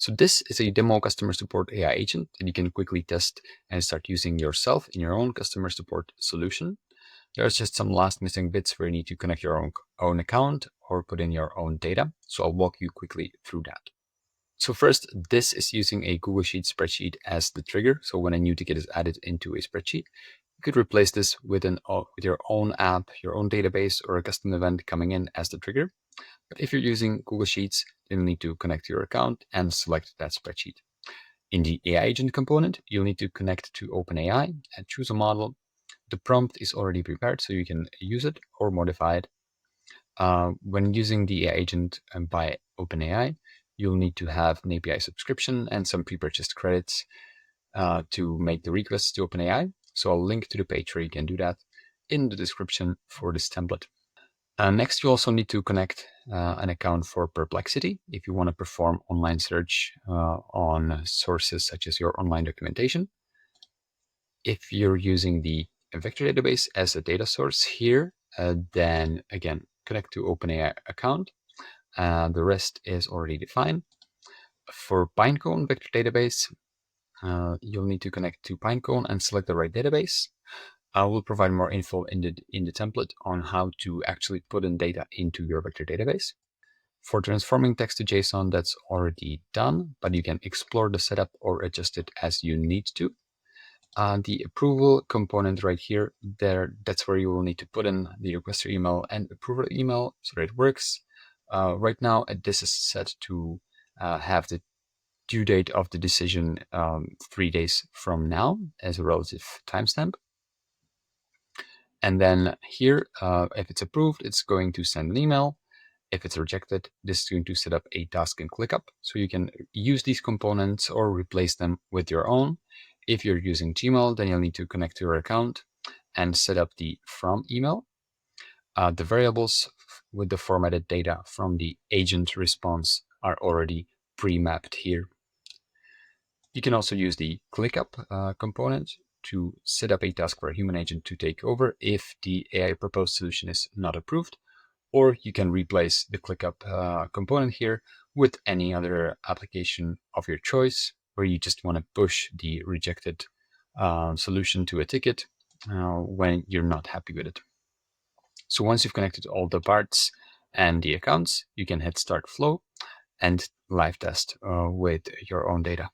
So this is a demo customer support AI agent that you can quickly test and start using yourself in your own customer support solution. There's just some last missing bits where you need to connect your own account or put in your own data. So I'll walk you quickly through that. So first, this is using a Google Sheet spreadsheet as the trigger. So when a new ticket is added into a spreadsheet, you could replace this with your own app, your own database, or a custom event coming in as the trigger. But if you're using Google Sheets, you'll need to connect your account and select that spreadsheet. In the AI agent component, you'll need to connect to OpenAI and choose a model. The prompt is already prepared, so you can use it or modify it. When using the AI agent by OpenAI, you'll need to have an API subscription and some pre-purchased credits to make the requests to OpenAI. So I'll link to the page where you can do that in the description for this template. Next, you also need to connect an account for Perplexity if you want to perform online search on sources such as your online documentation. If you're using the vector database as a data source here, then again, connect to OpenAI account. The rest is already defined. For Pinecone vector database, you'll need to connect to Pinecone and select the right database. I will provide more info in the template on how to actually put in data into your vector database. For transforming text to JSON, that's already done, but you can explore the setup or adjust it as you need to. The approval component right here, that's where you will need to put in the requester email and approval email so that it works. Right now, this is set to have the due date of the decision 3 days from now as a relative timestamp. And then here, if it's approved, it's going to send an email. If it's rejected, this is going to set up a task in ClickUp. So you can use these components or replace them with your own. If you're using Gmail, then you'll need to connect to your account and set up the from email. The variables with the formatted data from the agent response are already pre-mapped here. You can also use the ClickUp component to set up a task for a human agent to take over if the AI proposed solution is not approved. Or you can replace the ClickUp component here with any other application of your choice, where you just want to push the rejected solution to a ticket when you're not happy with it. So once you've connected all the parts and the accounts, you can hit Start Flow and live test with your own data.